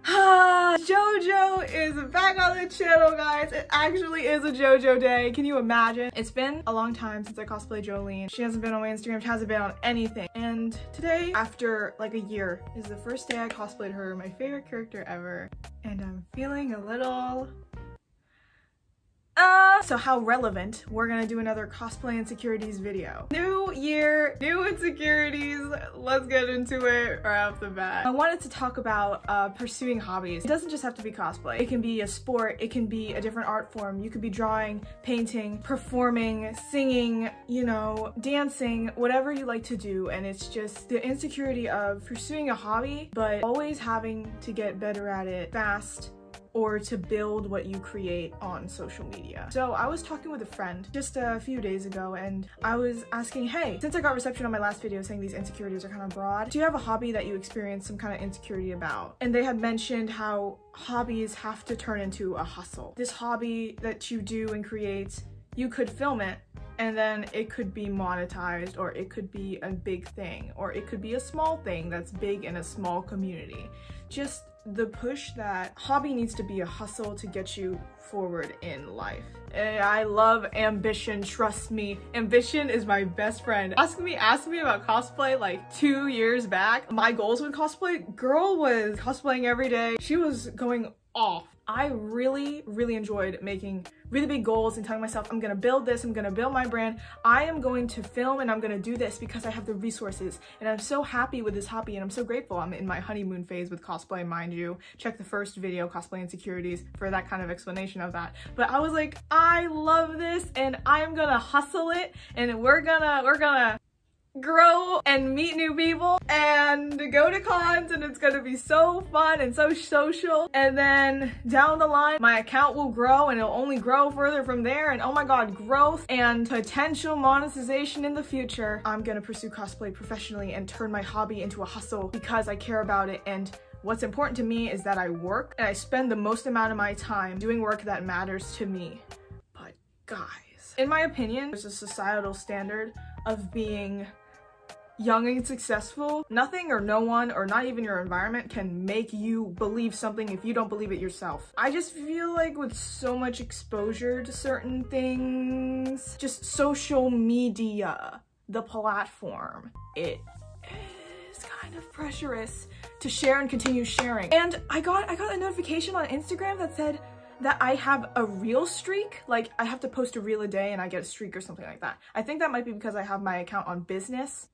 Jojo is back on the channel, guys. It actually is a Jojo day. Can you imagine? It's been a long time since I cosplayed Jolene. She hasn't been on my Instagram. She hasn't been on anything. And today, after like a year, is the first day I cosplayed her, my favorite character ever. And I'm feeling a little... So how relevant, we're gonna do another cosplay insecurities video. New year, new insecurities. Let's get into it right off the bat. I wanted to talk about pursuing hobbies. It doesn't just have to be cosplay. It can be a sport, it can be a different art form. You could be drawing, painting, performing, singing, you know, dancing, whatever you like to do. And it's just the insecurity of pursuing a hobby, but always having to get better at it fast, or to build what you create on social media. So I was talking with a friend just a few days ago, and I was asking, hey, since I got reception on my last video saying these insecurities are kind of broad, do you have a hobby that you experience some kind of insecurity about? And they had mentioned how hobbies have to turn into a hustle. This hobby that you do and create, you could film it, and then it could be monetized, or it could be a big thing, or it could be a small thing that's big in a small community. Just the push that hobby needs to be a hustle to get you forward in life. And I love ambition, trust me. Ambition is my best friend. Ask me about cosplay like 2 years back. My goals with cosplay, girl was cosplaying every day. She was going off. I really enjoyed making really big goals and telling myself, I'm gonna build this, I'm gonna build my brand, I am going to film and I'm gonna do this because I have the resources. And I'm so happy with this hobby and I'm so grateful. I'm in my honeymoon phase with cosplay, mind you. Check the first video, Cosplay Insecurities, for that kind of explanation of that. But I was like, I love this and I'm gonna hustle it, and we're gonna grow and meet new people and go to cons, and it's gonna be so fun and so social. And then down the line, my account will grow and it'll only grow further from there. And oh my god, growth and potential monetization in the future. I'm gonna pursue cosplay professionally and turn my hobby into a hustle because I care about it. And what's important to me is that I work and I spend the most amount of my time doing work that matters to me. But guys, in my opinion, there's a societal standard of being young and successful. Nothing or no one, or not even your environment, can make you believe something if you don't believe it yourself. I just feel like with so much exposure to certain things, just social media, the platform, it is kind of pressurous to share and continue sharing. And I got a notification on Instagram that said that I have a reel streak. Like, I have to post a reel a day and I get a streak or something like that. I think that might be because I have my account on business.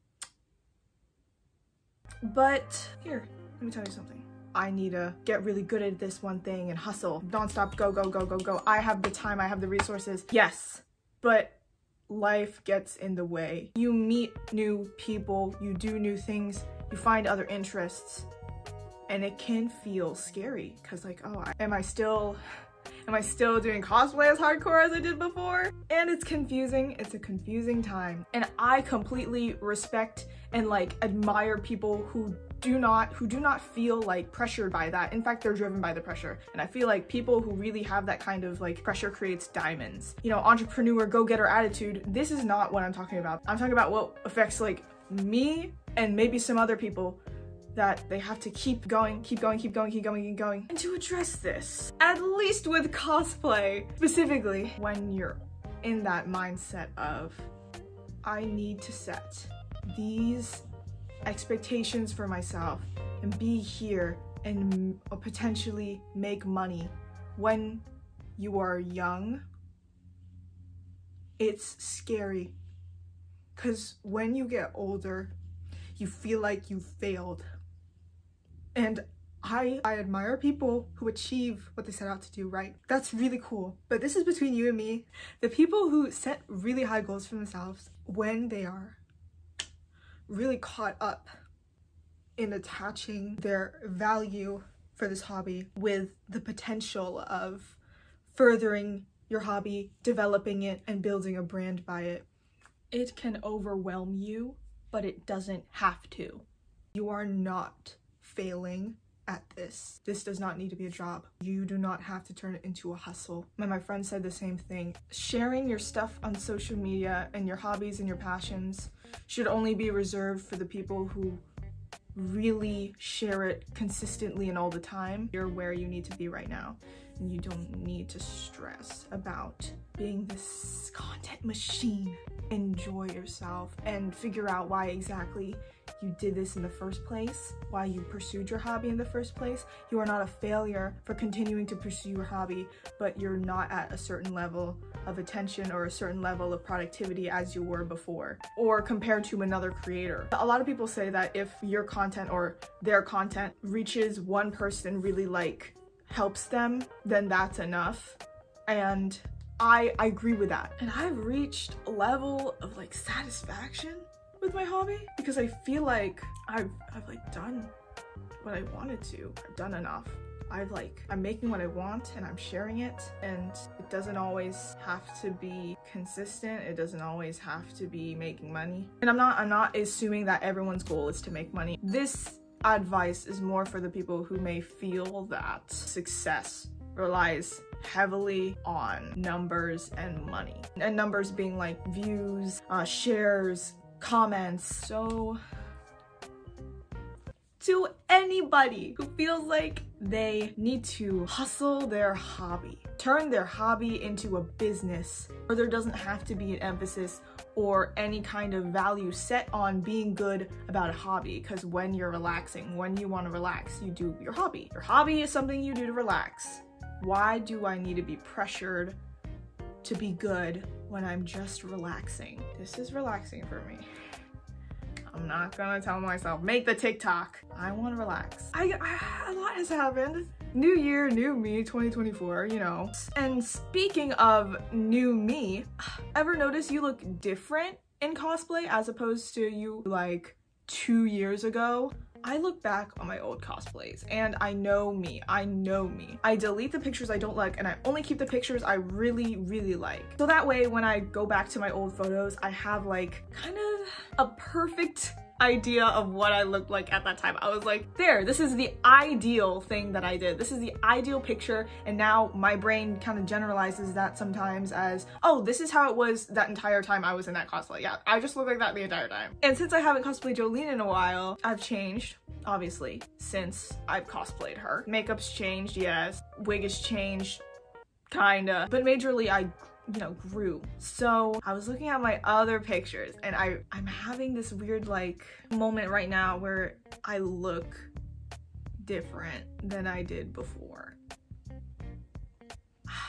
But here, let me tell you something. I need to get really good at this one thing and hustle, nonstop, go. I have the time, I have the resources. Yes, but life gets in the way. You meet new people, you do new things, you find other interests, and it can feel scary because like, oh, am I still doing cosplay as hardcore as I did before? And it's confusing. It's a confusing time. And I completely respect and like admire people who do not feel like pressured by that. In fact, they're driven by the pressure. And I feel like people who really have that kind of like pressure creates diamonds. You know, entrepreneur, go-getter attitude. This is not what I'm talking about. I'm talking about what affects like me and maybe some other people, that they have to keep going. And to address this, at least with cosplay, specifically, when you're in that mindset of, I need to set these expectations for myself and be here and potentially make money when you are young, it's scary. Because when you get older, you feel like you failed. And I admire people who achieve what they set out to do, right? That's really cool. But this is between you and me. The people who set really high goals for themselves, when they are really caught up in attaching their value for this hobby with the potential of furthering your hobby, developing it, and building a brand by it, it can overwhelm you, but it doesn't have to. You are not failing at this. This does not need to be a job. You do not have to turn it into a hustle. My friend said the same thing. Sharing your stuff on social media and your hobbies and your passions should only be reserved for the people who really share it consistently and all the time, you're where you need to be right now. And you don't need to stress about being this content machine. Enjoy yourself and figure out why exactly you did this in the first place, why you pursued your hobby in the first place. You are not a failure for continuing to pursue your hobby, but you're not at a certain level of attention or a certain level of productivity as you were before, or compared to another creator. A lot of people say that if your content or their content reaches one person really helps them, then that's enough. And I agree with that. And I've reached a level of satisfaction with my hobby because I feel like I've done what I wanted to. I've done enough. I'm making what I want and I'm sharing it, and it doesn't always have to be consistent. It doesn't always have to be making money. And I'm not assuming that everyone's goal is to make money. This advice is more for the people who may feel that success relies heavily on numbers and money, and numbers being views, shares, comments. So to anybody who feels like they need to hustle their hobby, turn their hobby into a business, or there doesn't have to be an emphasis or any kind of value set on being good about a hobby, because when you're relaxing, when you want to relax, you do your hobby. Your hobby is something you do to relax. Why do I need to be pressured to be good when I'm just relaxing? This is relaxing for me. I'm not gonna tell myself, make the TikTok. I want to relax. A lot has happened. New year, new me, 2024, you know. And speaking of new me, ever notice you look different in cosplay as opposed to you 2 years ago? I look back on my old cosplays and I know me. I delete the pictures I don't like and I only keep the pictures I really, really like. So that way when I go back to my old photos, I have kind of a perfect idea of what I looked like at that time. I was like, there, this is the ideal thing that I did. This is the ideal picture. And now my brain kind of generalizes that sometimes as, oh, this is how it was that entire time I was in that cosplay. Yeah, I just look like that the entire time. And since I haven't cosplayed Jolene in a while, I've changed, obviously, since I've cosplayed her. Makeup's changed, yes. Wig has changed, kinda. But majorly, I grew. So I was looking at my other pictures and I'm having this weird moment right now where I look different than I did before.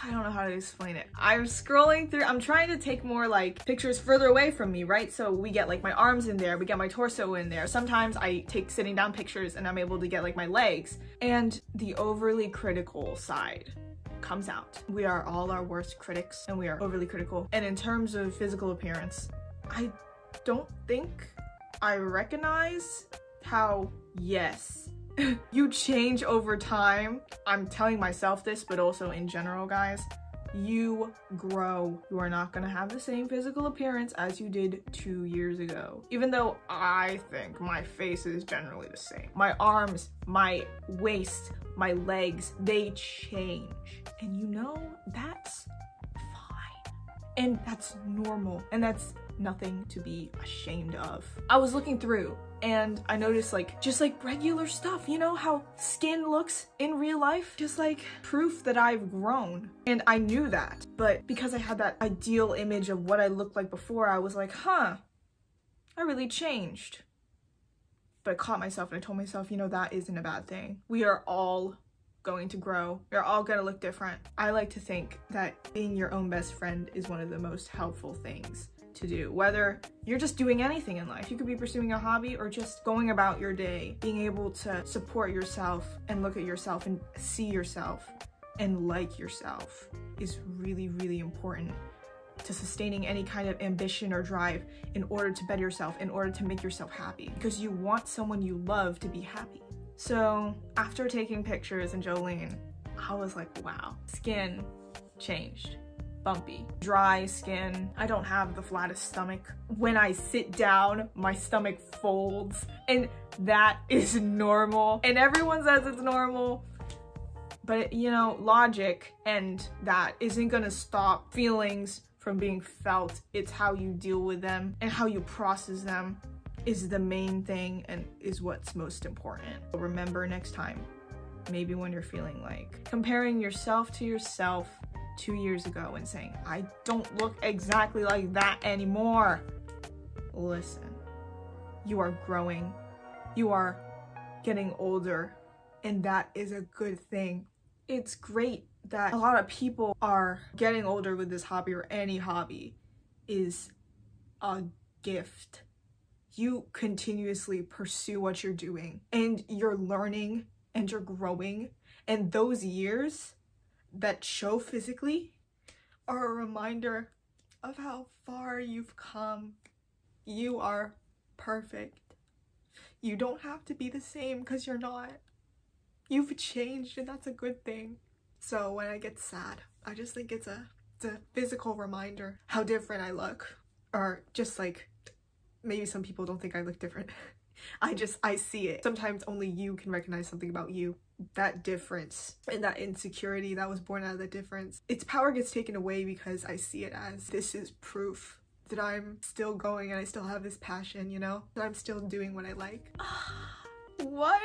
I don't know how to explain it. I'm scrolling through, I'm trying to take more pictures further away from me, right? So we get my arms in there, we get my torso in there. Sometimes I take sitting down pictures and I'm able to get my legs, and the overly critical side comes out. We are all our worst critics and we are overly critical. And in terms of physical appearance, I don't think I recognize how, yes, you change over time. I'm telling myself this, but also in general, guys, you grow. You are not gonna have the same physical appearance as you did 2 years ago. Even though I think my face is generally the same. My arms, my waist, my legs, they change. And that's fine. And that's normal. And that's nothing to be ashamed of. I was looking through and I noticed just regular stuff. You know how skin looks in real life? Just proof that I've grown. And I knew that. But because I had that ideal image of what I looked like before, I was like, huh, I really changed. But I caught myself and I told myself, that isn't a bad thing. We are all going to grow. We're all gonna look different. I like to think that being your own best friend is one of the most helpful things to do. Whether you're just doing anything in life, you could be pursuing a hobby or just going about your day, being able to support yourself and look at yourself and see yourself and like yourself is really, really important to sustaining any kind of ambition or drive in order to better yourself, in order to make yourself happy, because you want someone you love to be happy. So after taking pictures in Jolene, I was like, wow, skin changed. Bumpy, dry skin. I don't have the flattest stomach. When I sit down, my stomach folds, and that is normal. And everyone says it's normal, but logic and that isn't gonna stop feelings from being felt. It's how you deal with them and how you process them is the main thing and is what's most important. Remember next time, maybe when you're feeling like comparing yourself to yourself 2 years ago and saying, I don't look exactly like that anymore. Listen, you are growing, you are getting older, and that is a good thing. It's great that a lot of people are getting older with this hobby, or any hobby is a gift. You continuously pursue what you're doing and you're learning and you're growing, and those years that show physically are a reminder of how far you've come. You are perfect. You don't have to be the same because you're not. You've changed, and that's a good thing. So when I get sad, I just think it's a physical reminder how different I look. Or just like, maybe some people don't think I look different. I see it. Sometimes only you can recognize something about you. That difference and that insecurity that was born out of the difference. Its power gets taken away because I see it as, this is proof that I'm still going and I still have this passion, you know? That I'm still doing what I like. What?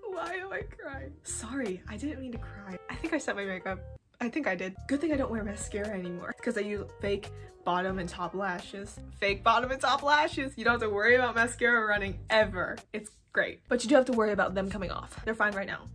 Why am I crying? Sorry, I didn't mean to cry. I think I set my makeup. I think I did. Good thing I don't wear mascara anymore because I use fake bottom and top lashes. Fake bottom and top lashes. You don't have to worry about mascara running ever. It's great. But you do have to worry about them coming off. They're fine right now.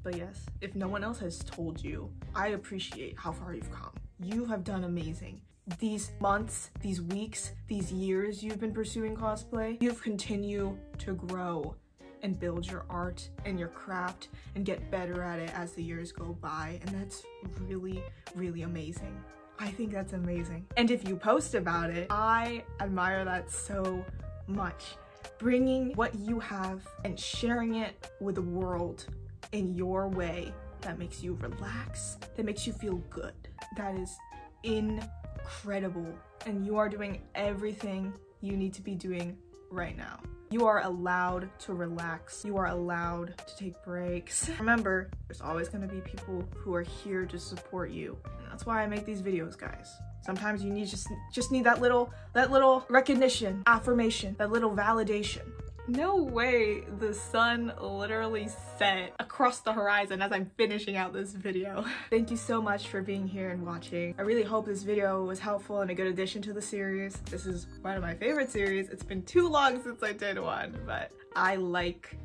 But yes, if no one else has told you, I appreciate how far you've come. You have done amazing. These months, these weeks, these years you've been pursuing cosplay, you've continued to grow and build your art and your craft and get better at it as the years go by, and that's really, really amazing. I think that's amazing. And if you post about it, I admire that so much. Bringing what you have and sharing it with the world in your way that makes you relax, that makes you feel good. That is incredible. And you are doing everything you need to be doing right now. You are allowed to relax. You are allowed to take breaks. Remember, there's always going to be people who are here to support you. And that's why I make these videos, guys. Sometimes you need just need that little recognition, affirmation, that little validation. No way the sun literally set across the horizon as I'm finishing out this video. Thank you so much for being here and watching. I really hope this video was helpful and a good addition to the series. This is one of my favorite series. It's been too long since I did one, but I like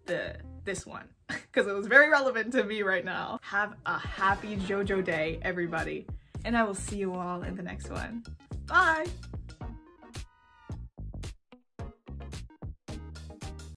this one because it was very relevant to me right now. Have a happy JoJo day, everybody, and I will see you all in the next one. Bye!